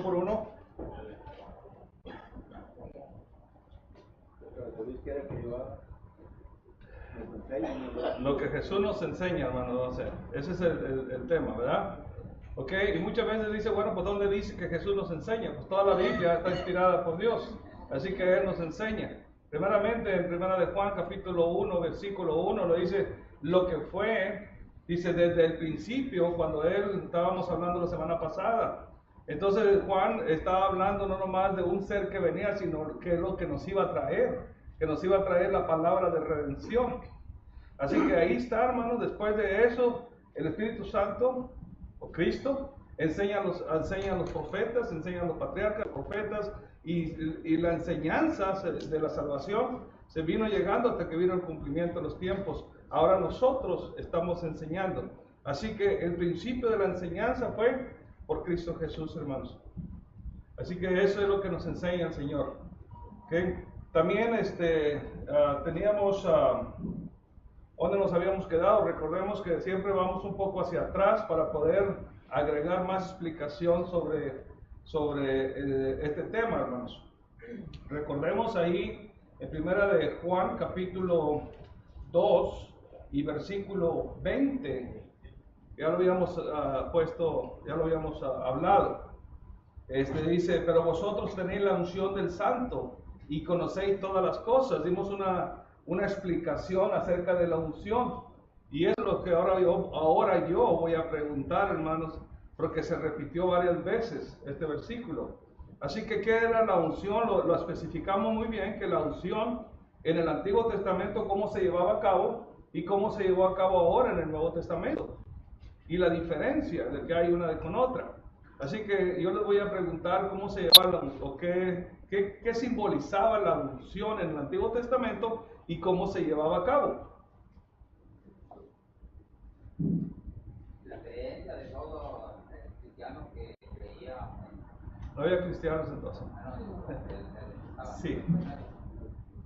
por uno. Lo que Jesús nos enseña, hermano, o sea, ese es el tema, ¿verdad? Ok, y muchas veces dice, bueno, pues ¿dónde dice que Jesús nos enseña? Pues toda la Biblia está inspirada por Dios, así que Él nos enseña. Primeramente, en Primera de Juan, capítulo 1, versículo 1, lo dice, lo que fue, dice, desde el principio, cuando estábamos hablando la semana pasada. Entonces Juan estaba hablando no nomás de un ser que venía, sino que es lo que nos iba a traer, la palabra de redención. Así que ahí está, hermanos, después de eso, el Espíritu Santo, o Cristo, enseña a los profetas, enseña a los patriarcas, profetas, y la enseñanza de la salvación se vino llegando hasta que vino el cumplimiento de los tiempos. Ahora nosotros estamos enseñando. Así que el principio de la enseñanza fue por Cristo Jesús, hermanos. Así que eso es lo que nos enseña el Señor. ¿Okay? También teníamos... ¿Dónde nos habíamos quedado? Recordemos que siempre vamos un poco hacia atrás para poder agregar más explicación sobre este tema, hermanos. Recordemos ahí en Primera de Juan, capítulo 2 y versículo 20. Ya lo habíamos hablado. Dice, pero vosotros tenéis la unción del Santo y conocéis todas las cosas. Dimos una explicación acerca de la unción, y es lo que ahora yo voy a preguntar, hermanos, porque se repitió varias veces este versículo. Así que ¿qué era la unción? Lo especificamos muy bien, que la unción en el Antiguo Testamento, cómo se llevaba a cabo y cómo se llevó a cabo ahora en el Nuevo Testamento, y la diferencia de que hay una con otra. Así que yo les voy a preguntar cómo se llevaba o qué simbolizaba la unción en el Antiguo Testamento y cómo se llevaba a cabo. La creencia de todo cristiano que creía. No había cristianos entonces. Sí.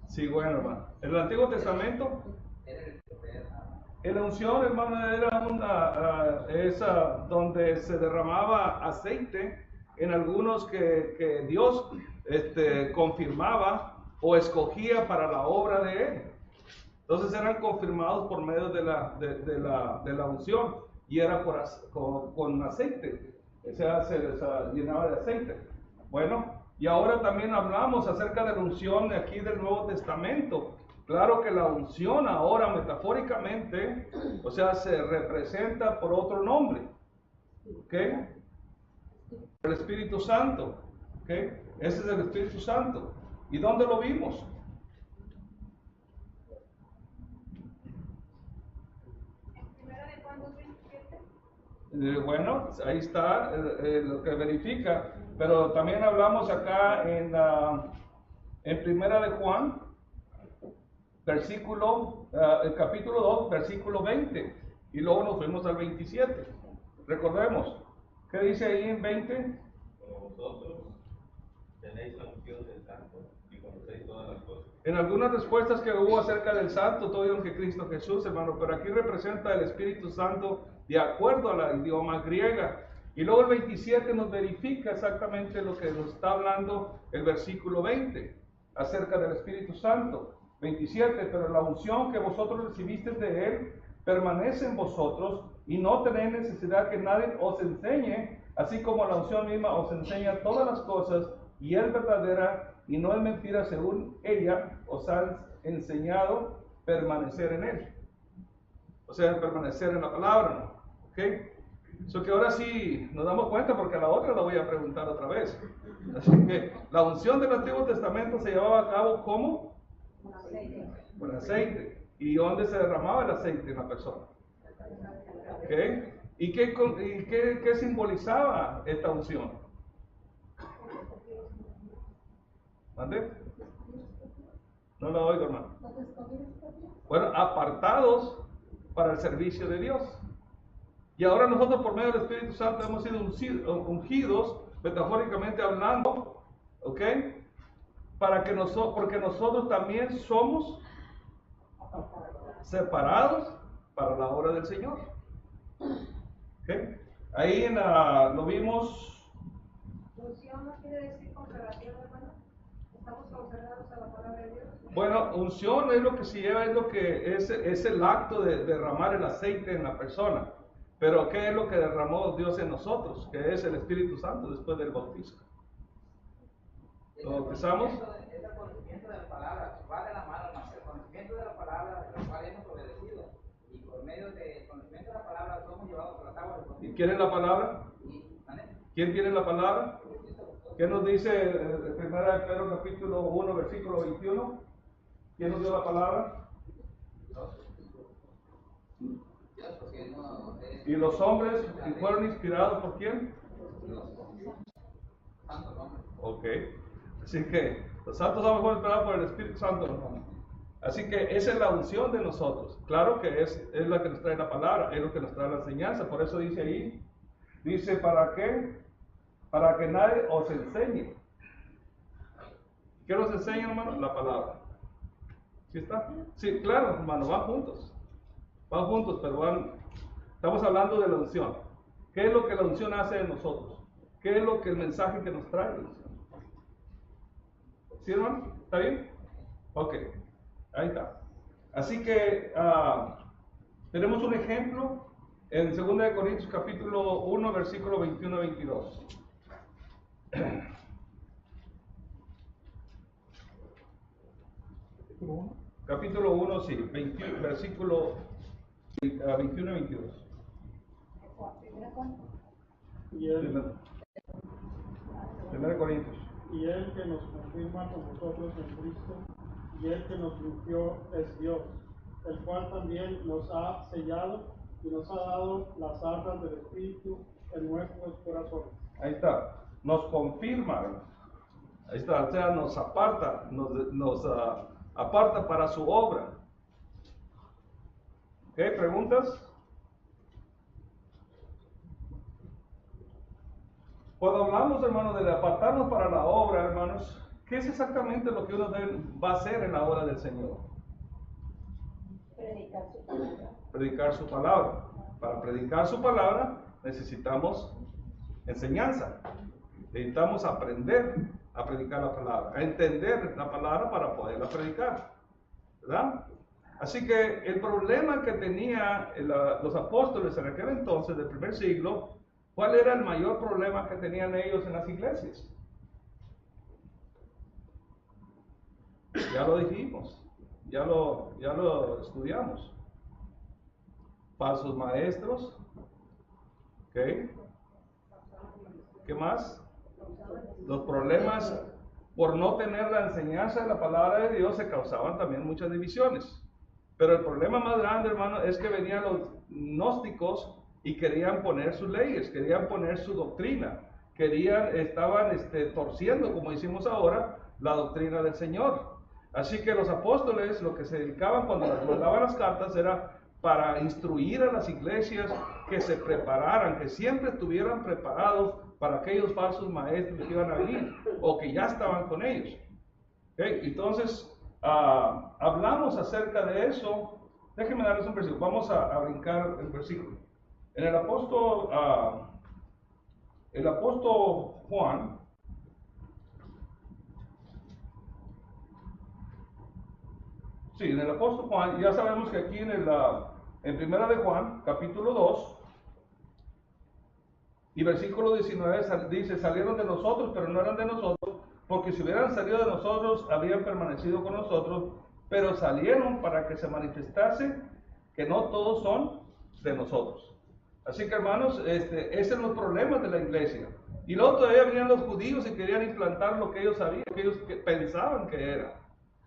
Sí, bueno, hermano. En el Antiguo Testamento, en la unción, hermano, era esa donde se derramaba aceite en algunos que Dios confirmaba o escogía para la obra de Él. Entonces eran confirmados por medio de la unción, y era con aceite, o sea, se llenaba de aceite. Bueno, y ahora también hablamos acerca de la unción aquí del Nuevo Testamento. Claro que la unción ahora metafóricamente, o sea, se representa por otro nombre, ¿ok? El Espíritu Santo, ¿ok? Ese es el Espíritu Santo. ¿Y dónde lo vimos? Bueno, ahí está lo que verifica, pero también hablamos acá en Primera de Juan, el capítulo 2, versículo 20, y luego nos fuimos al 27. Recordemos, ¿qué dice ahí en 20? Como vosotros tenéis la unción del Santo y conocéis todas las cosas. En algunas respuestas que hubo acerca del Santo, todo dijeron que Cristo Jesús, hermano, pero aquí representa el Espíritu Santo de acuerdo al idioma griega. Y luego el 27 nos verifica exactamente lo que nos está hablando el versículo 20, acerca del Espíritu Santo. 27, pero la unción que vosotros recibisteis de Él permanece en vosotros, y no tenéis necesidad que nadie os enseñe, así como la unción misma os enseña todas las cosas, y es verdadera y no es mentira, según ella os ha enseñado permanecer en Él. O sea, permanecer en la palabra, ¿no? ¿Ok? Eso que ahora sí nos damos cuenta, porque a la otra la voy a preguntar otra vez. Así que la unción del Antiguo Testamento se llevaba a cabo ¿cómo? Con aceite. ¿Y dónde se derramaba el aceite en la persona? ¿Ok? ¿Y qué simbolizaba esta unción? ¿Mande? No lo oigo, hermano. Bueno, apartados para el servicio de Dios. Y ahora nosotros por medio del Espíritu Santo hemos sido ungidos, metafóricamente hablando, ¿ok? Porque nosotros también somos separados para la obra del Señor. ¿Ok? Ahí lo vimos Unción no quiere decir consagración, hermano. Estamos consagrados a la palabra de Dios. Bueno, unción es lo que se lleva, es lo que es el acto de derramar el aceite en la persona. Pero ¿qué es lo que derramó Dios en nosotros? Que es el Espíritu Santo después del bautismo. ¿Lo bautizamos? Es el conocimiento de la palabra, va de la mano, hermano. El conocimiento de la palabra, de la cual hemos obedecido. Y por medio del conocimiento de la palabra somos llevados a las aguas del bautismo. ¿Y quién es la palabra? ¿Quién tiene la palabra? ¿Qué nos dice el 1 Pedro capítulo 1, versículo 21? ¿Quién nos dio la palabra? ¿Y los hombres fueron inspirados por quién? Ok. Así que los santos hombres fueron inspirados por el Espíritu Santo, hermano. Así que esa es la unción de nosotros. Claro que es la que nos trae la palabra, es lo que nos trae la enseñanza. Por eso dice ahí, dice, ¿para qué? Para que nadie os enseñe. ¿Qué nos enseña, hermano? La palabra. ¿Sí está? Sí, claro, hermano, van juntos. Van juntos, pero van. Estamos hablando de la unción. ¿Qué es lo que la unción hace en nosotros? ¿Qué es lo que el mensaje que nos trae la unción? ¿Sí, hermano? ¿Está bien? Ok, ahí está. Así que tenemos un ejemplo en 2 Corintios capítulo 1, versículo 21 a 22. Capítulo 1, sí, versículo 21 y 22. Y él, 1 Corintios. y él que nos confirma con nosotros en Cristo, y el que nos limpió es Dios, el cual también nos ha sellado y nos ha dado las arras del Espíritu en nuestros corazones. Ahí está, nos confirma, ahí está, o sea, nos aparta, nos aparta para su obra. ¿Ok? ¿Preguntas? Cuando hablamos, hermanos, de apartarnos para la obra, hermanos, ¿qué es exactamente lo que uno va a hacer en la obra del Señor? Predicar su palabra. Predicar su palabra. Para predicar su palabra necesitamos enseñanza. Necesitamos aprender a predicar la palabra, a entender la palabra para poderla predicar. ¿Verdad? Así que el problema que tenían los apóstoles en aquel entonces, del primer siglo, ¿cuál era el mayor problema que tenían ellos en las iglesias? Ya lo dijimos, ya lo estudiamos. Falsos maestros, ¿ok? ¿Qué más? Los problemas por no tener la enseñanza de la palabra de Dios se causaban también muchas divisiones. Pero el problema más grande, hermano, es que venían los gnósticos y querían poner sus leyes, querían poner su doctrina, estaban torciendo, como hicimos ahora, la doctrina del Señor. Así que los apóstoles lo que se dedicaban cuando les mandaban las cartas era para instruir a las iglesias que se prepararan, que siempre estuvieran preparados para aquellos falsos maestros que iban a venir o que ya estaban con ellos. ¿Okay? Entonces, hablamos acerca de eso. Déjenme darles un versículo. Vamos a brincar el versículo. En el apóstol Juan, sí, en el apóstol Juan, ya sabemos que aquí en primera de Juan, capítulo 2, y versículo 19 dice, salieron de nosotros, pero no eran de nosotros, porque si hubieran salido de nosotros, habrían permanecido con nosotros, pero salieron para que se manifestase que no todos son de nosotros. Así que, hermanos, esos son los problemas de la iglesia. Y luego todavía venían los judíos y querían implantar lo que ellos sabían, que ellos pensaban que era.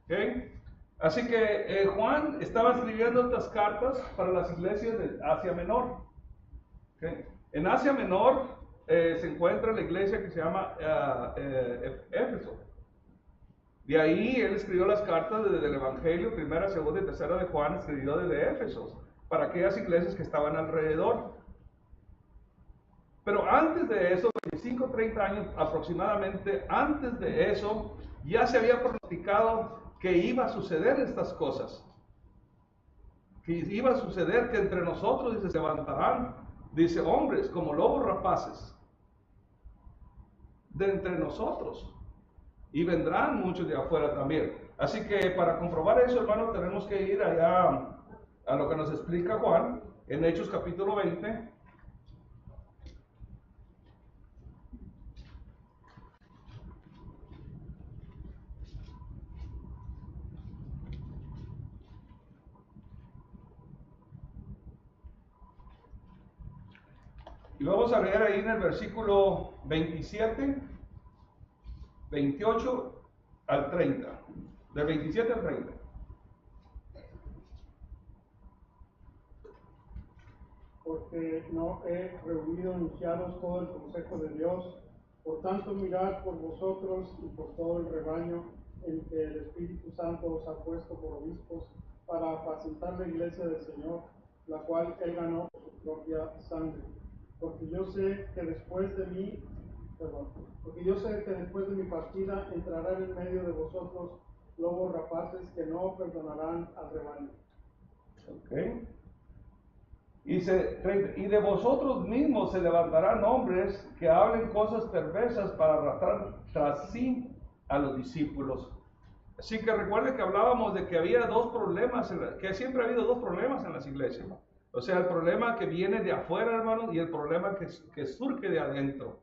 ¿Okay? Así que Juan estaba escribiendo estas cartas para las iglesias de Asia Menor. ¿Okay? En Asia Menor se encuentra la iglesia que se llama Éfeso. De ahí él escribió las cartas desde el Evangelio, primera, segunda y tercera de Juan, escribió desde Éfeso, para aquellas iglesias que estaban alrededor. Pero antes de eso, 25, 30 años aproximadamente, antes de eso, ya se había pronosticado que iba a suceder estas cosas. Que iba a suceder que entre nosotros, dice, se levantarán, dice, hombres como lobos rapaces, de entre nosotros. Y vendrán muchos de afuera también. Así que para comprobar eso, hermano, tenemos que ir allá a lo que nos explica Juan en Hechos capítulo 20. Y vamos a leer ahí en el versículo 27, 28 al 30. Del 27 al 30. Porque no he reunido anunciados todo el consejo de Dios. Por tanto, mirad por vosotros y por todo el rebaño en que el Espíritu Santo os ha puesto por obispos para apacentar la iglesia del Señor, la cual él ganó por su propia sangre. Porque yo sé que después de mi partida entrarán en medio de vosotros lobos rapaces que no perdonarán al rebaño. Okay. Y de vosotros mismos se levantarán hombres que hablen cosas perversas para arrastrar tras sí a los discípulos. Así que recuerde que hablábamos de que había dos problemas, que siempre ha habido dos problemas en las iglesias. O sea, el problema que viene de afuera, hermanos, y el problema que surge de adentro.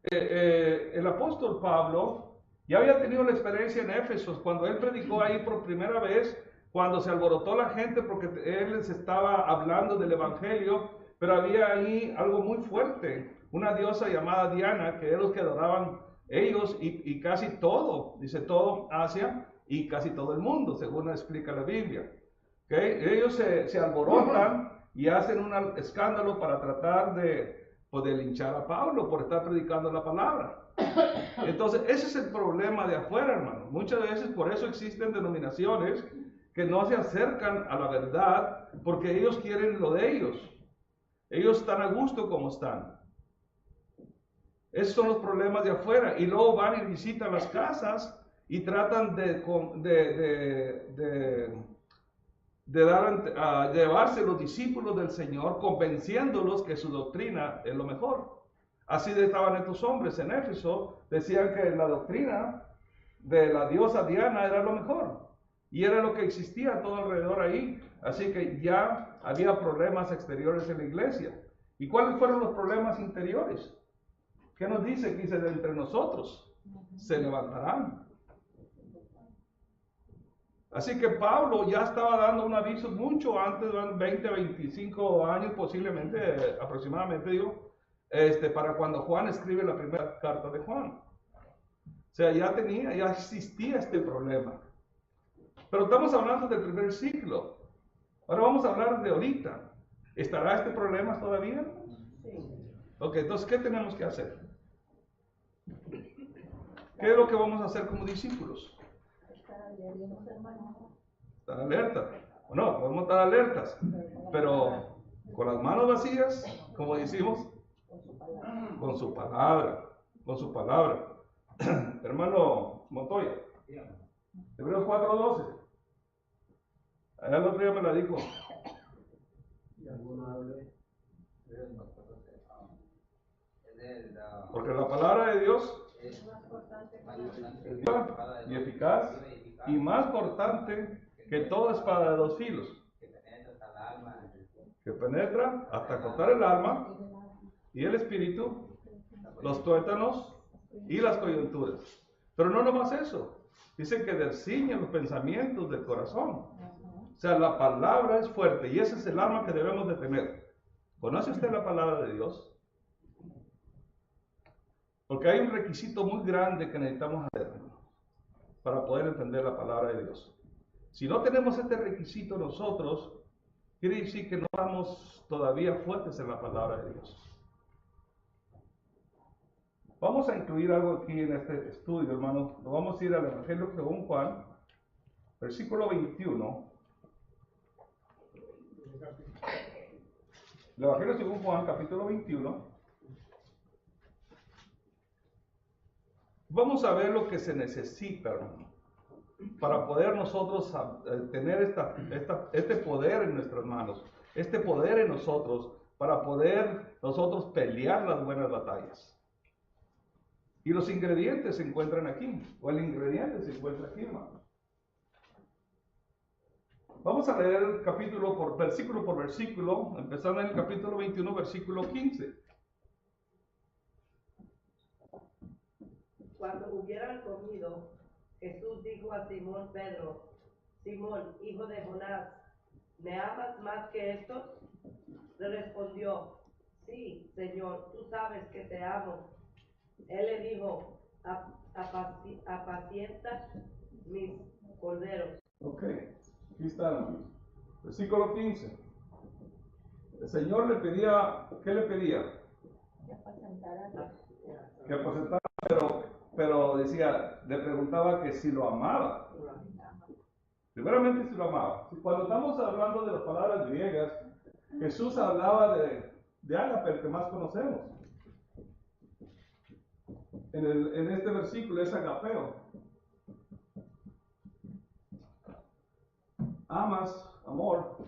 El apóstol Pablo ya había tenido la experiencia en Éfeso, cuando él predicó ahí por primera vez, cuando se alborotó la gente porque él les estaba hablando del evangelio, pero había ahí algo muy fuerte, una diosa llamada Diana, que eran los que adoraban ellos y casi todo, dice todo Asia y casi todo el mundo, según explica la Biblia. ¿Okay? Ellos se alborotan y hacen un escándalo para tratar de linchar a Pablo por estar predicando la palabra. Entonces, ese es el problema de afuera, hermano. Muchas veces por eso existen denominaciones que no se acercan a la verdad porque ellos quieren lo de ellos. Ellos están a gusto como están. Esos son los problemas de afuera. Y luego van y visitan las casas y tratan de llevarse los discípulos del Señor, convenciéndolos que su doctrina es lo mejor. Así estaban estos hombres en Éfeso, decían que la doctrina de la diosa Diana era lo mejor. Y era lo que existía todo alrededor ahí. Así que ya había problemas exteriores en la iglesia. ¿Y cuáles fueron los problemas interiores? ¿Qué nos dice? Que dice, de entre nosotros se levantarán. Así que Pablo ya estaba dando un aviso mucho antes, 20, 25 años posiblemente, aproximadamente digo, para cuando Juan escribe la primera carta de Juan. O sea, ya existía este problema. Pero estamos hablando del primer siglo. Ahora vamos a hablar de ahorita. ¿Estará este problema todavía? Sí. Ok, entonces, ¿qué tenemos que hacer? ¿Qué es lo que vamos a hacer como discípulos? Estar alerta. No, podemos estar alertas, pero con las manos vacías, como decimos, con su palabra, con su palabra. Hermano Montoya, Hebreos 4:12. Allá el otro día me la dijo. Porque la palabra de Dios es viva y eficaz y más cortante que toda espada de dos filos, que penetra hasta cortar el alma y el espíritu, los tuétanos y las coyunturas. Pero no nomás eso, dice que desciñe los pensamientos del corazón. O sea, la palabra es fuerte y ese es el arma que debemos de tener. ¿Conoce usted la palabra de Dios? Porque hay un requisito muy grande que necesitamos hacer para poder entender la palabra de Dios. Si no tenemos este requisito nosotros, quiere decir que no estamos todavía fuertes en la palabra de Dios. Vamos a incluir algo aquí en este estudio, hermanos. Nos vamos a ir al Evangelio según Juan, versículo 21. El Evangelio según Juan, capítulo 21. Vamos a ver lo que se necesita, hermano, para poder nosotros tener este poder en nuestras manos, este poder en nosotros, para poder nosotros pelear las buenas batallas. Y los ingredientes se encuentran aquí, o el ingrediente se encuentra aquí, hermanos. Vamos a leer versículo por versículo, empezando en el capítulo 21, versículo 15. Cuando hubieran comido, Jesús dijo a Simón Pedro: Simón, hijo de Jonás, ¿me amas más que estos? Le respondió: Sí, Señor, tú sabes que te amo. Él le dijo: apacienta mis corderos. Ok, aquí está, hermanos. Versículo 15. El Señor le pedía, ¿qué le pedía? Que apacentara, pero decía, le preguntaba que si lo amaba. Primeramente si lo amaba. Cuando estamos hablando de las palabras griegas, Jesús hablaba de ágape, el que más conocemos. En este versículo es agapeo. Amas, amor.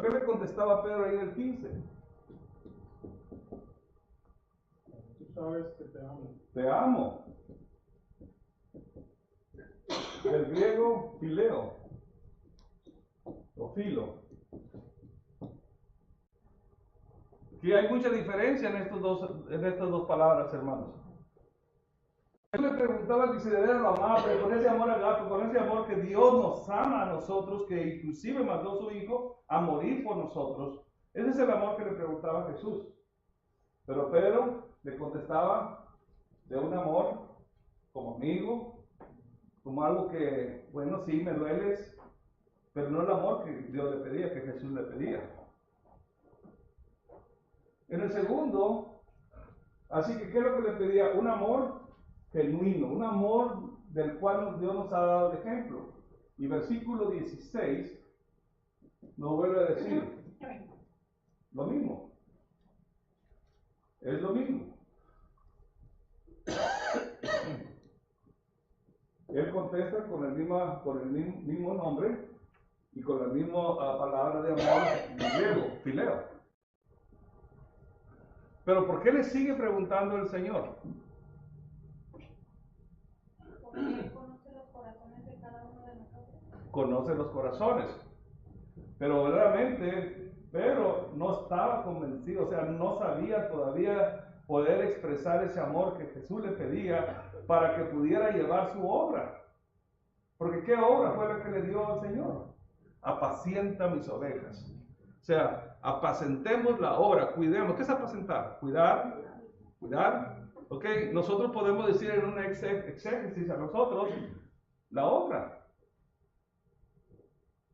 ¿Qué le contestaba Pedro ahí en el 15? Tú sabes que te amo. Te amo. Del griego, fileo. O filo. Aquí hay mucha diferencia en estas dos palabras, hermanos. Él le preguntaba que si de veras lo amaba, pero con ese amor agape, con ese amor que Dios nos ama a nosotros, que inclusive mandó a su Hijo a morir por nosotros. Ese es el amor que le preguntaba a Jesús. Pero Pedro le contestaba de un amor como amigo, como algo que, bueno, sí, me dueles, pero no el amor que Dios le pedía, que Jesús le pedía. En el segundo, así que, ¿qué es lo que le pedía? Un amor genuino, un amor del cual Dios nos ha dado el ejemplo. Y versículo 16 nos vuelve a decir lo mismo. Es lo mismo. Él contesta con el mismo nombre y con la misma palabra de amor griego, fileo. Pero ¿por qué le sigue preguntando el Señor? Porque Él conoce los corazones de cada uno de nosotros. Conoce los corazones. Pero verdaderamente Pedro no estaba convencido, o sea, no sabía todavía poder expresar ese amor que Jesús le pedía para que pudiera llevar su obra. Porque ¿qué obra fue la que le dio al Señor? Apacienta mis ovejas. O sea, apacentemos la obra, cuidemos. ¿Qué es apacentar? Cuidar. Ok, nosotros podemos decir en una exégesis a nosotros la obra.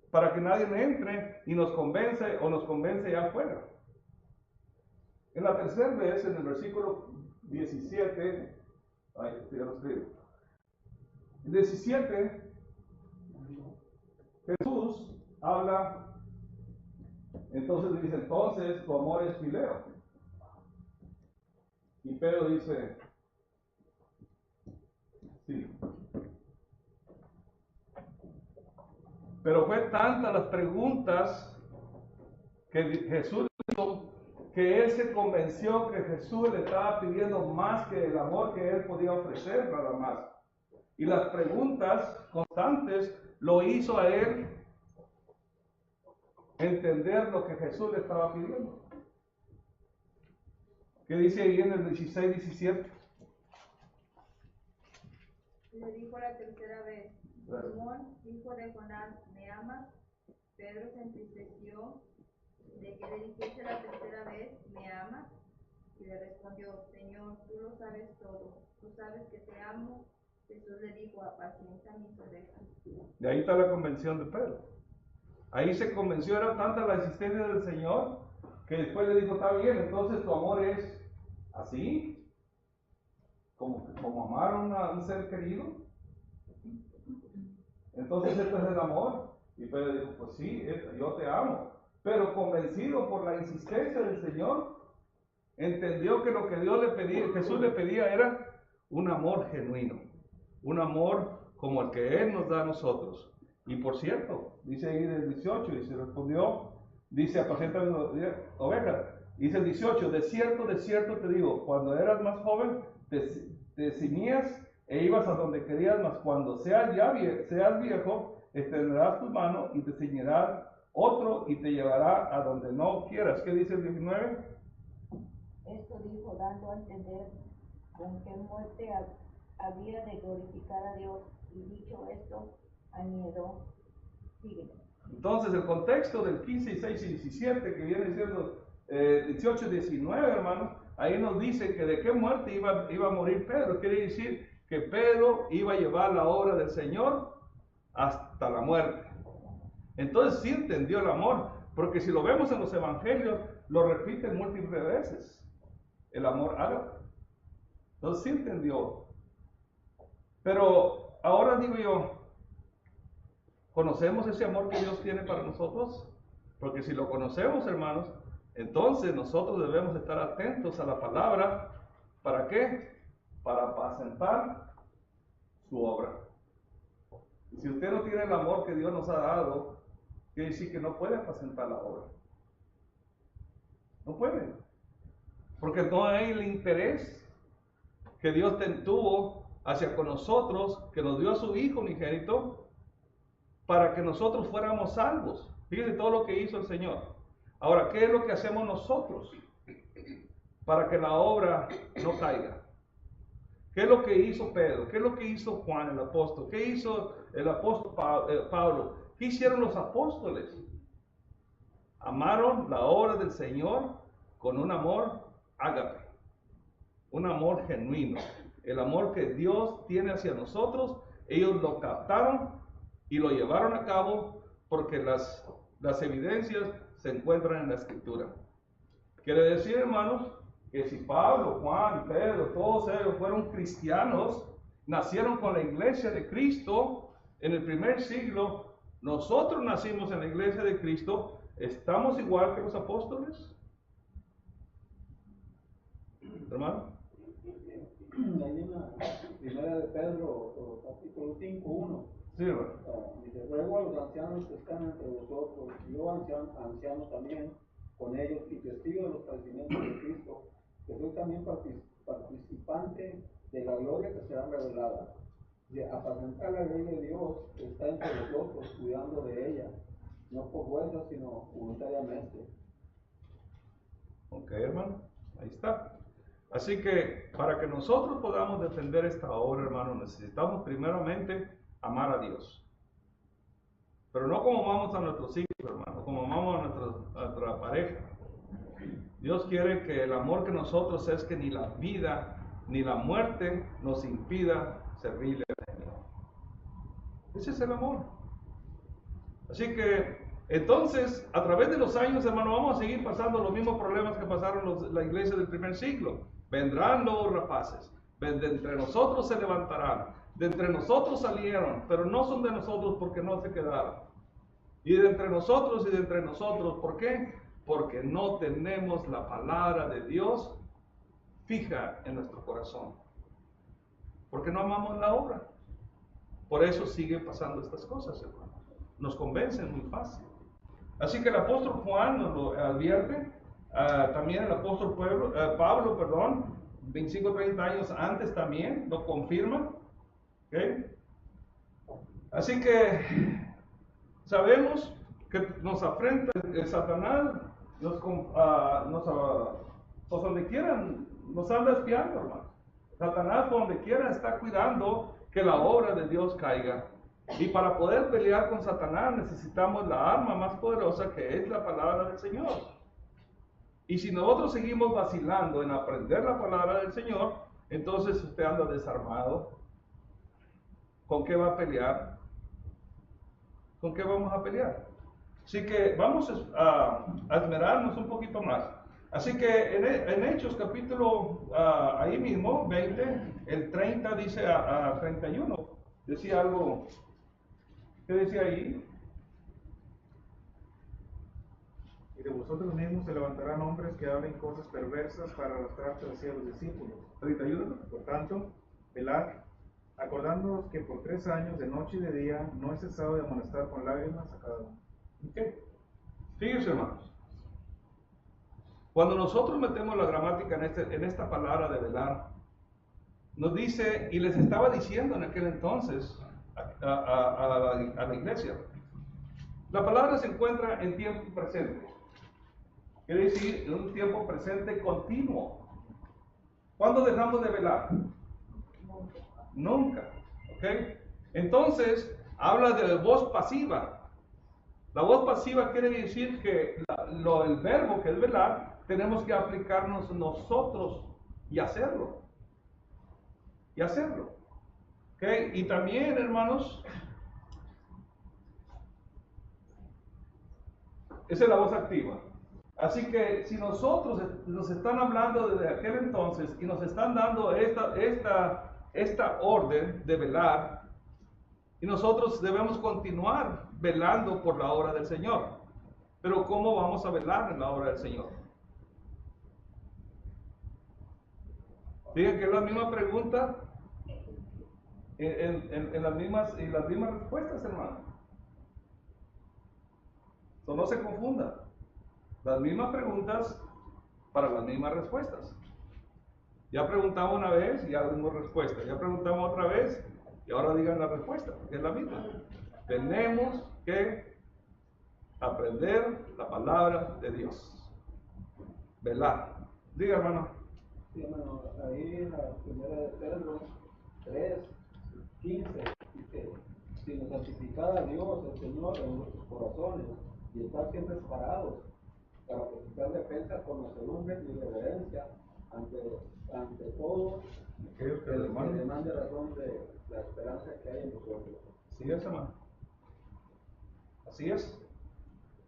Para que nadie entre y nos convence o nos convence ya afuera. En la tercera vez, en el versículo 17, ya lo escribo. 17, Jesús habla. Entonces dice, entonces tu amor es fileo. Y Pedro dice, sí. Pero fue tantas las preguntas que Jesús hizo que él se convenció que Jesús le estaba pidiendo más que el amor que él podía ofrecer nada más. Y las preguntas constantes lo hizo a él entender lo que Jesús le estaba pidiendo. ¿Qué dice ahí en el 16-17? Le dijo la tercera vez: Simón, hijo de Jonás, ¿me amas? Pedro se entristeció de que le dijese la tercera vez: ¿me amas? Y le respondió: Señor, tú lo sabes todo, tú sabes que te amo. Jesús le dijo: apacienta mis ovejas. Y ahí está la convención de Pedro. Ahí se convenció, era tanta la existencia del Señor, que después le dijo, está bien, entonces tu amor es así, como amar a un ser querido. Entonces este es el amor. Y Pedro dijo, pues sí, yo te amo. Pero convencido por la insistencia del Señor, entendió que lo que Dios le pedía, Jesús le pedía era un amor genuino, un amor como el que Él nos da a nosotros. Y por cierto, dice ahí del 18, y se respondió, dice, apacienta mis ovejas. Dice el 18, de cierto te digo, cuando eras más joven, te ceñías e ibas a donde querías, mas cuando seas viejo, extenderás tu mano y te ceñirá otro y te llevará a donde no quieras. ¿Qué dice el 19? Esto dijo dando a entender con qué muerte había de glorificar a Dios, y dicho esto, añadió, sigue. Entonces el contexto del 15, 16 y 17, que viene siendo 18 y 19, hermanos, ahí nos dice que de qué muerte iba a morir Pedro. Quiere decir que Pedro iba a llevar la obra del Señor hasta la muerte. Entonces sí entendió el amor, porque si lo vemos en los evangelios, lo repiten múltiples veces, el amor ágape. Entonces sí entendió. Pero ahora digo yo, ¿conocemos ese amor que Dios tiene para nosotros? Porque si lo conocemos, hermanos, entonces nosotros debemos estar atentos a la palabra. ¿Para qué? Para apacentar su obra. Y si usted no tiene el amor que Dios nos ha dado, quiere decir que no puede apacentar la obra. No puede. Porque no hay el interés que Dios tuvo hacia con nosotros, que nos dio a su Hijo unigénito, para que nosotros fuéramos salvos. Fíjense todo lo que hizo el Señor. Ahora, ¿qué es lo que hacemos nosotros para que la obra no caiga? ¿Qué es lo que hizo Pedro? ¿Qué es lo que hizo Juan el apóstol? ¿Qué hizo el apóstol Pablo? ¿Qué hicieron los apóstoles? Amaron la obra del Señor con un amor ágape, un amor genuino. El amor que Dios tiene hacia nosotros, ellos lo captaron y lo llevaron a cabo porque las evidencias se encuentran en la Escritura. Quiere decir, hermanos, que si Pablo, Juan, Pedro, todos ellos fueron cristianos, nacieron con la iglesia de Cristo en el primer siglo, nosotros nacimos en la iglesia de Cristo, ¿estamos igual que los apóstoles? Hermano. Ahí en la primera de Pedro, capítulo 5:1. Sí, hermano. Dice, ruego a los ancianos que están entre vosotros, y yo anciano también, con ellos, y testigo de los padecimientos de Cristo, que soy también participante de la gloria que será revelada. De apacentar la ley de Dios que está entre vosotros, cuidando de ella, no por fuerza, sino voluntariamente. Ok, hermano, ahí está. Así que para que nosotros podamos defender esta obra, hermano, necesitamos primeramente amar a Dios. Pero no como amamos a nuestros hijos, hermano, como amamos a nuestra pareja. Dios quiere que el amor que nosotros es que ni la vida ni la muerte nos impida servirle al Señor. Ese es el amor. Así que entonces, a través de los años, hermano, vamos a seguir pasando los mismos problemas que pasaron la iglesia del primer siglo. Vendrán los rapaces, de entre nosotros se levantarán, de entre nosotros salieron, pero no son de nosotros porque no se quedaron. Y de entre nosotros, ¿por qué? Porque no tenemos la palabra de Dios fija en nuestro corazón. Porque no amamos la obra. Por eso siguen pasando estas cosas, hermano. Nos convencen muy fácil. Así que el apóstol Juan nos lo advierte, también el apóstol Pablo, 25 o 30 años antes también lo confirma. ¿Okay? Así que sabemos que nos afrenta el Satanás, por donde quieran, nos anda espiando, hermano. Satanás por donde quiera está cuidando que la obra de Dios caiga. Y para poder pelear con Satanás necesitamos la arma más poderosa, que es la palabra del Señor. Y si nosotros seguimos vacilando en aprender la palabra del Señor, entonces usted anda desarmado. ¿Con qué va a pelear? ¿Con qué vamos a pelear? Así que vamos a esmerarnos un poquito más. Así que en Hechos capítulo, ahí mismo, 20, el 30 dice a 31, decía algo. ¿Qué decía ahí? Y de vosotros mismos se levantarán hombres que hablen cosas perversas para arrastrarte hacia los discípulos. 31. Por tanto, velad, acordándoos que por 3 años, de noche y de día, no he cesado de amonestar con lágrimas a cada uno. ¿Qué? Fíjense, hermanos. Cuando nosotros metemos la gramática en esta palabra de velar, nos dice, y les estaba diciendo en aquel entonces a la iglesia, la palabra se encuentra en tiempo presente. Quiere decir, en un tiempo presente continuo. ¿Cuándo dejamos de velar? Nunca. ¿Ok? Entonces, habla de voz pasiva. La voz pasiva quiere decir que el verbo que es velar, tenemos que aplicarnos nosotros y hacerlo. Y hacerlo. ¿Ok? Y también, hermanos, esa es la voz activa. Así que si nosotros nos están hablando desde aquel entonces y nos están dando esta orden de velar, y nosotros debemos continuar velando por la obra del Señor. Pero ¿cómo vamos a velar en la obra del Señor? Digan que es la misma pregunta en las mismas respuestas, hermano. So, no se confunda. Las mismas preguntas para las mismas respuestas. Ya preguntamos una vez y ya dimos respuesta. Ya preguntamos otra vez y ahora digan la respuesta, que es la misma. Tenemos que aprender la palabra de Dios. Velar. Diga, hermano. Sí, hermano, ahí en la primera de Pedro 3:15 dice, sino santificar a Dios, el Señor, en nuestros corazones y estar siempre separados para presentar defensa con mansedumbre y reverencia ante todo Aquellos que el que demandan. demande razón de la esperanza que hay en nosotros. Así es, hermano. Así es.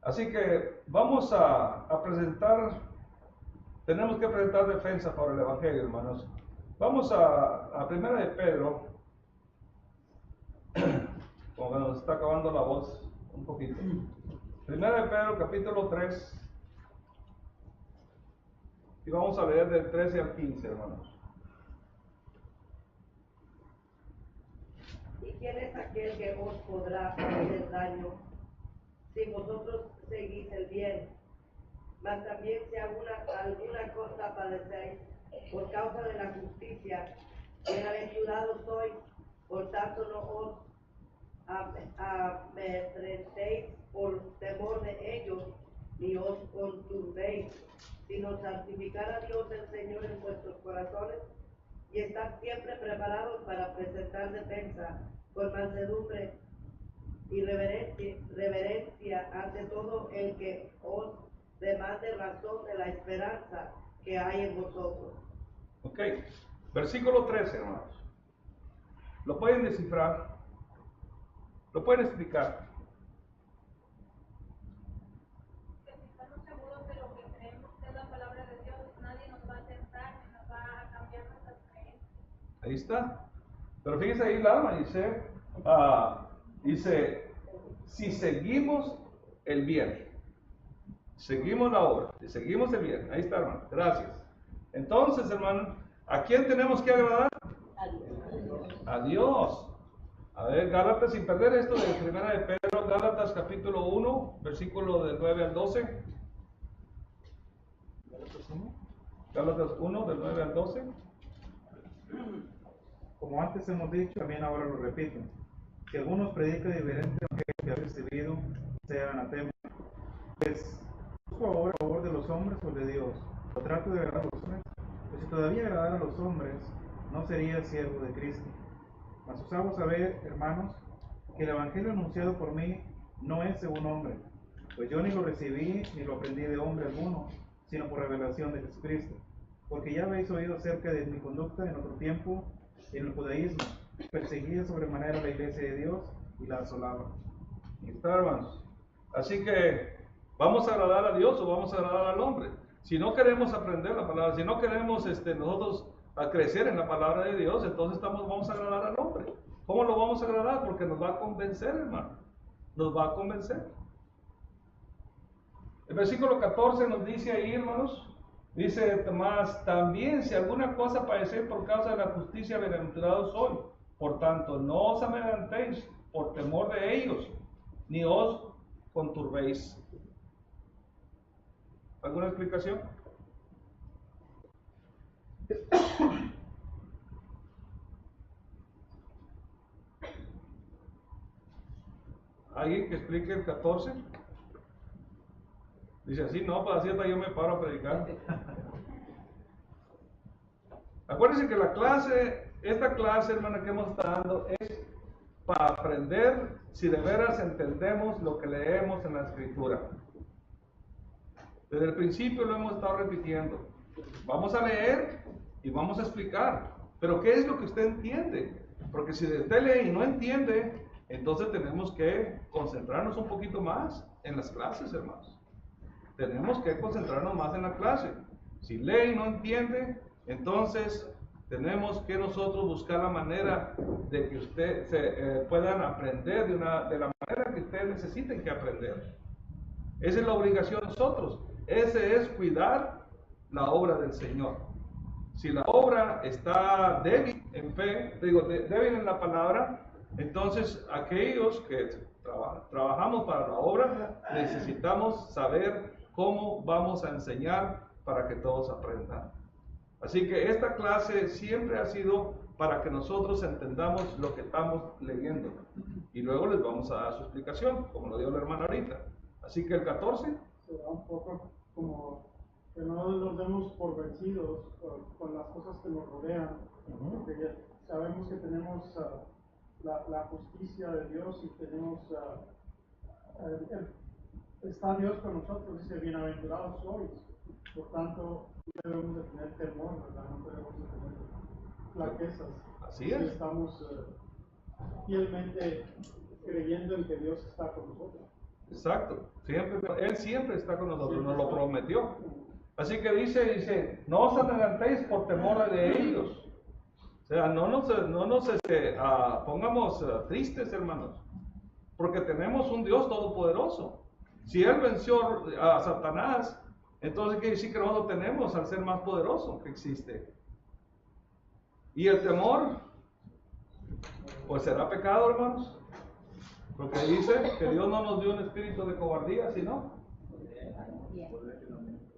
Así que vamos a presentar, tenemos que presentar defensa para el Evangelio, hermanos. Vamos a Primera de Pedro, como que nos está acabando la voz un poquito. Primera de Pedro, capítulo 3, y vamos a leer del 13 al 15, hermanos. ¿Y quién es aquel que os podrá hacer daño si vosotros seguís el bien? Mas también si alguna cosa padecéis por causa de la justicia, bienaventurados sois, por tanto no os amedrentéis por temor de ellos, ni os conturbéis, sino santificar a Dios el Señor en vuestros corazones, y estar siempre preparados para presentar defensa con mansedumbre y reverencia ante todo el que os demande razón de la esperanza que hay en vosotros. Ok, versículo 13, hermanos. ¿Lo pueden descifrar? ¿Lo pueden explicar? Que si estamos seguros de lo que creemos que es la palabra de Dios, nadie nos va a tentar ni nos va a cambiar nuestras creencias. Ahí está. Pero fíjense ahí la alma dice, si seguimos el bien, seguimos la obra, si seguimos el bien, ahí está, hermano, gracias. Entonces, hermano, ¿a quién tenemos que agradar? A Dios. A ver, Gálatas, sin perder esto de Primera de Pedro, Gálatas capítulo 1, versículo del 9 al 12. Gálatas 1, del 9 al 12. Como antes hemos dicho, también ahora lo repito. Si algunos predican diferente a aquello que ha recibido, sea anatema. Pues, ¿busco ahora a favor de los hombres o de Dios? ¿O trato de agradar a los hombres? Pues si todavía agradara a los hombres, no sería siervo de Cristo. Mas os hago saber, hermanos, que el evangelio anunciado por mí no es según hombre, pues yo ni lo recibí ni lo aprendí de hombre alguno, sino por revelación de Jesucristo. Porque ya habéis oído acerca de mi conducta en otro tiempo en el judaísmo, perseguía sobremanera la iglesia de Dios y la asolaba. Ahí está, hermanos. Así que, ¿vamos a agradar a Dios o vamos a agradar al hombre? Si no queremos aprender la palabra, si no queremos nosotros a crecer en la palabra de Dios, entonces vamos a agradar al hombre. ¿Cómo lo vamos a agradar? Porque nos va a convencer, hermano. Nos va a convencer. El versículo 14 nos dice ahí, hermanos, dice Tomás, también si alguna cosa padecer por causa de la justicia, bienaventurados soy. Por tanto, no os amedrentéis por temor de ellos, ni os conturbéis. ¿Alguna explicación? ¿Alguien que explique el 14? Dice así, no, pues así hasta yo me paro a predicar. Acuérdense que esta clase, hermana, que hemos estado dando es para aprender si de veras entendemos lo que leemos en la Escritura. Desde el principio lo hemos estado repitiendo. Vamos a leer y vamos a explicar. Pero ¿qué es lo que usted entiende? Porque si usted lee y no entiende, entonces tenemos que concentrarnos un poquito más en las clases, hermanos. Tenemos que concentrarnos más en la clase. Si lee y no entiende, entonces tenemos que nosotros buscar la manera de que ustedes puedan aprender de la manera que ustedes necesiten que aprender. Esa es la obligación de nosotros. Ese es cuidar la obra del Señor. Si la obra está débil en fe, débil en la palabra, entonces aquellos que trabajamos para la obra necesitamos saber cómo vamos a enseñar para que todos aprendan. Así que esta clase siempre ha sido para que nosotros entendamos lo que estamos leyendo. Y luego les vamos a dar su explicación, como lo dio la hermana ahorita. Así que el 14. Será un poco como que no nos demos por vencidos con las cosas que nos rodean. Porque ya sabemos que tenemos la justicia de Dios y tenemos... está Dios con nosotros, dice, bienaventurados sois. Por tanto, debemos de tener temor, ¿verdad? No debemos de tener flaquezas. Así es. Si estamos fielmente creyendo en que Dios está con nosotros. Exacto. Él siempre está con nosotros, nos lo prometió. Así que dice, no os adelantéis por temor de ellos. O sea, no nos pongamos tristes, hermanos, porque tenemos un Dios todopoderoso. Si Él venció a Satanás, entonces quiere decir que nosotros tenemos al ser más poderoso que existe. Y el temor, pues será pecado, hermanos, porque dice que Dios no nos dio un espíritu de cobardía, sino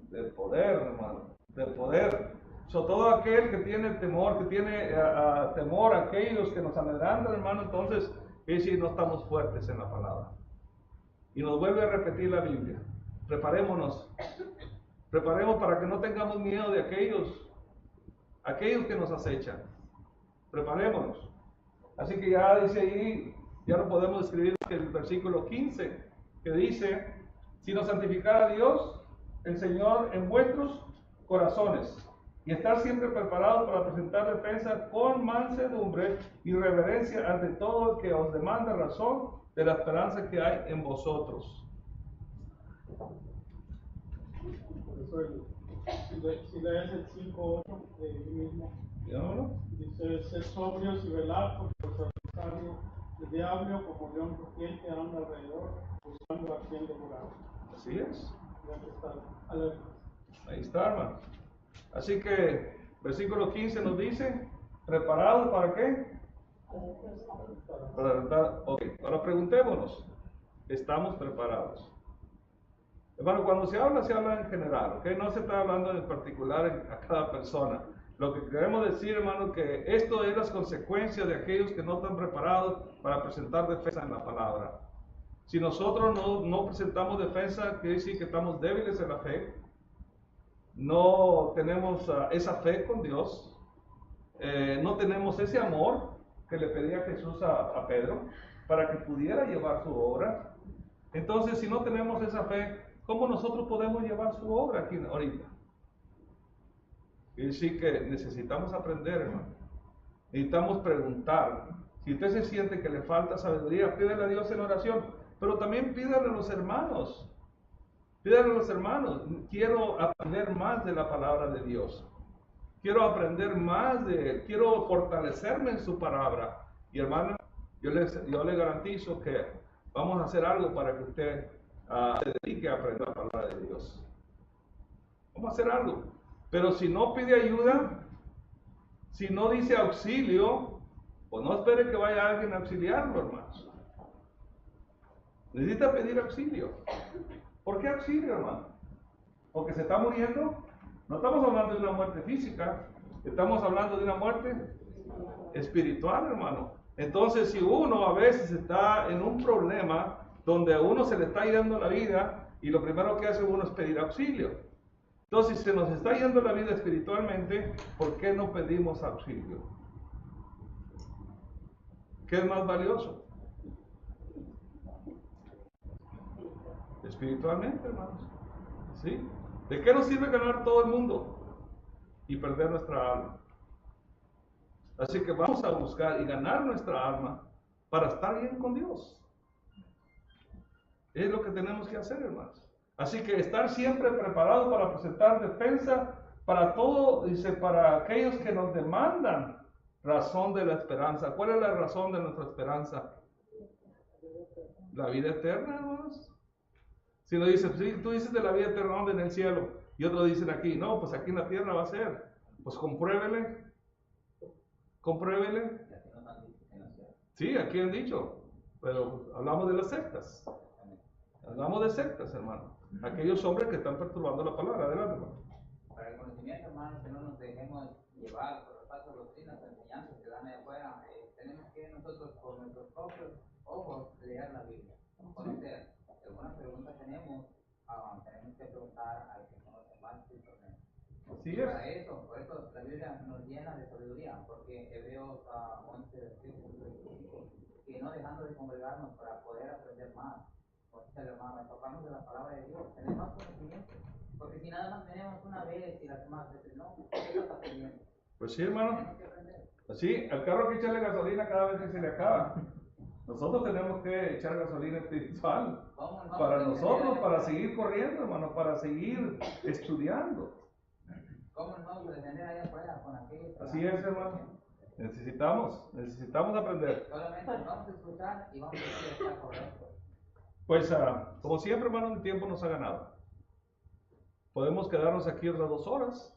del poder, hermano, del poder. Todo aquel que tiene temor, que tiene temor a aquellos que nos amedrantan, hermano, entonces quiere decir no estamos fuertes en la palabra. Y nos vuelve a repetir la Biblia. Preparemos para que no tengamos miedo de aquellos que nos acechan. Preparémonos. Así que ya dice ahí, ya lo podemos escribir en el versículo 15, que dice, sino santificar a Dios, el Señor, en vuestros corazones, y estar siempre preparados para presentar defensa con mansedumbre y reverencia ante todo el que os demanda razón de la esperanza que hay en vosotros. Por eso si lees el 5.8 de ahí mismo, dice, sed sobrios y velad, porque vuestro adversario, el diablo, como león rugiente, anda alrededor, buscando a quien devorar. Así es. Ya que está alerta. Ahí está, hermano. Así que, versículo 15 nos dice, ¿preparados para qué? Ok, ahora preguntémonos, ¿estamos preparados? Hermano, cuando se habla en general, ¿ok? No se está hablando en particular a cada persona. Lo que queremos decir, hermano, que esto es las consecuencias de aquellos que no están preparados para presentar defensa en la palabra. Si nosotros no presentamos defensa, quiere decir que estamos débiles en la fe, no tenemos esa fe con Dios, no tenemos ese amor que le pedía Jesús a Pedro para que pudiera llevar su obra. Entonces, si no tenemos esa fe, ¿cómo nosotros podemos llevar su obra aquí ahorita? Quiere decir que necesitamos aprender, hermano. Necesitamos preguntar. Si usted se siente que le falta sabiduría, pídele a Dios en oración, pero también pídale a los hermanos. Pídale a los hermanos, quiero aprender más de la palabra de Dios. Quiero aprender más de Él. Quiero fortalecerme en su palabra. Y hermana, yo le garantizo que vamos a hacer algo para que usted se dedique a aprender la palabra de Dios. Vamos a hacer algo. Pero si no pide ayuda, si no dice auxilio, pues no espere que vaya alguien a auxiliarlo, hermanos. Necesita pedir auxilio. ¿Por qué auxilio, hermano? ¿Porque se está muriendo? No estamos hablando de una muerte física, Estamos hablando de una muerte espiritual, hermano. Entonces, si uno a veces está en un problema donde a uno se le está yendo la vida y lo primero que hace uno es pedir auxilio. Entonces, si se nos está yendo la vida espiritualmente, ¿por qué no pedimos auxilio? ¿Qué es más valioso? Espiritualmente, hermanos. ¿Sí? ¿De qué nos sirve ganar todo el mundo y perder nuestra alma? Así que vamos a buscar y ganar nuestra alma para estar bien con Dios. Es lo que tenemos que hacer, hermanos. Así que estar siempre preparado para presentar defensa para todo, dice, para aquellos que nos demandan razón de la esperanza. ¿Cuál es la razón de nuestra esperanza? La vida eterna, hermanos. Si no dice, sí, tú dices de la vida eterna, ¿dónde? En el cielo. Y otros dicen aquí, no, pues aquí en la tierra va a ser. Pues compruébele. Compruébele. Sí, aquí han dicho. Pero hablamos de las sectas. Hablamos de sectas, hermano. Aquellos hombres que están perturbando la palabra. Adelante, hermano. Para el conocimiento, hermano, que no nos dejemos llevar por las falsas doctrinas, enseñanzas que dan de afuera. Tenemos que nosotros, por nuestros propios ojos, leer la Biblia. Conocer. Si alguna pregunta tenemos que preguntar al que conoce más y torneo. Así es. Para eso, por eso la Biblia nos llena de sabiduría, porque Hebreos 11, que no dejando de congregarnos para poder aprender más, porque el hermano, enfocarnos de la palabra de Dios, tener más conocimiento, porque si nada más tenemos una vez y las demás veces no, ¿qué está aprendiendo? Pues sí, hermano. Así, al carro hay que echarle gasolina cada vez que se le acaba. Nosotros tenemos que echar gasolina espiritual para nosotros, para seguir corriendo, hermano, para seguir estudiando. ¿Cómo nos vamos a defender allá afuera con aquellos? Así es, hermano. Necesitamos aprender. Solamente nos vamos a escuchar y vamos a decir que está correcto. Pues, como siempre, hermano, el tiempo nos ha ganado. Podemos quedarnos aquí otras 2 horas.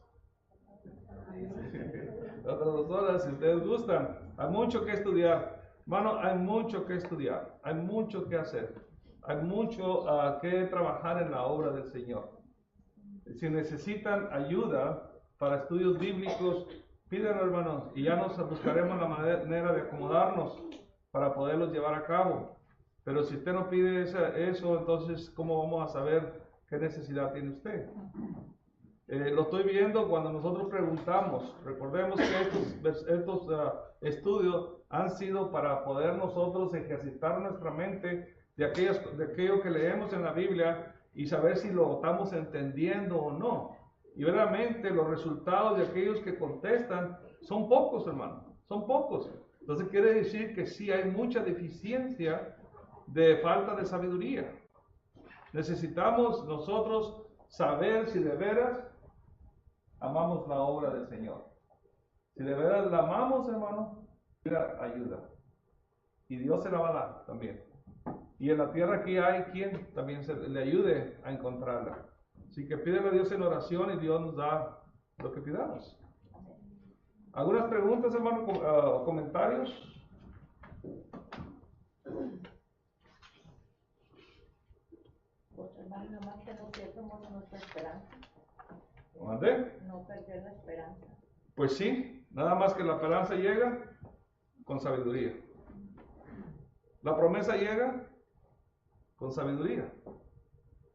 Otras 2 horas, si ustedes gustan. Hay mucho que estudiar. Hermano, hay mucho que estudiar. Hay mucho que hacer. Hay mucho que trabajar en la obra del Señor. Si necesitan ayuda para estudios bíblicos, pídanlo, hermanos, y ya nos buscaremos la manera de acomodarnos para poderlos llevar a cabo. Pero si usted no pide eso, entonces, ¿cómo vamos a saber qué necesidad tiene usted? Lo estoy viendo cuando nosotros preguntamos. Recordemos que estos estudios han sido para poder nosotros ejercitar nuestra mente de aquello que leemos en la Biblia y saber si lo estamos entendiendo o no. Y verdaderamente los resultados de aquellos que contestan son pocos, hermano, son pocos. Entonces quiere decir que sí hay mucha deficiencia de falta de sabiduría. Necesitamos nosotros saber si de veras amamos la obra del Señor. Si de veras la amamos, hermano, pida ayuda. Y Dios se la va a dar también. Y en la tierra aquí hay quien también le ayude a encontrarla. Así que pídele a Dios en oración y Dios nos da lo que pidamos. ¿Algunas preguntas, hermano, o comentarios? Pues hermano, nomás que no pierdas nuestra esperanza. ¿Mandé? No perder la esperanza. Pues sí, nada más que la esperanza llega con sabiduría. La promesa llega con sabiduría.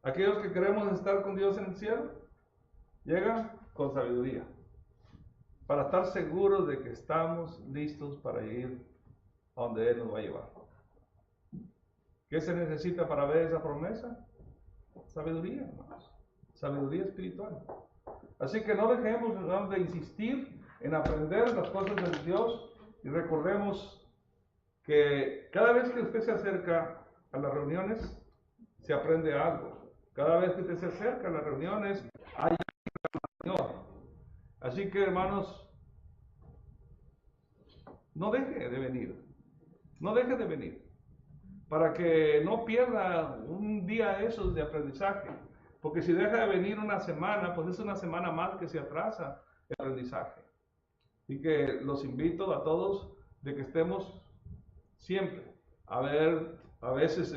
Aquellos que queremos estar con Dios en el cielo, llegan con sabiduría. Para estar seguros de que estamos listos para ir a donde Él nos va a llevar. ¿Qué se necesita para ver esa promesa? Sabiduría, hermanos. Sabiduría espiritual. Así que no dejemos, hermanos, de insistir en aprender las cosas de Dios y recordemos que cada vez que usted se acerca a las reuniones, se aprende algo. Cada vez que usted se acerca a las reuniones, hay un Señor. Así que, hermanos, no deje de venir. No deje de venir. Para que no pierda un día de esos de aprendizaje. Porque si deja de venir una semana, pues es una semana más que se atrasa el aprendizaje. Así que los invito a todos de que estemos siempre a ver a veces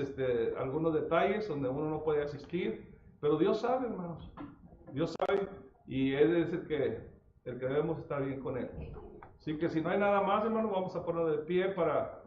algunos detalles donde uno no puede asistir, pero Dios sabe, hermanos. Dios sabe y Él es el que el que debemos estar bien con Él. Así que si no hay nada más, hermano, vamos a poner de pie para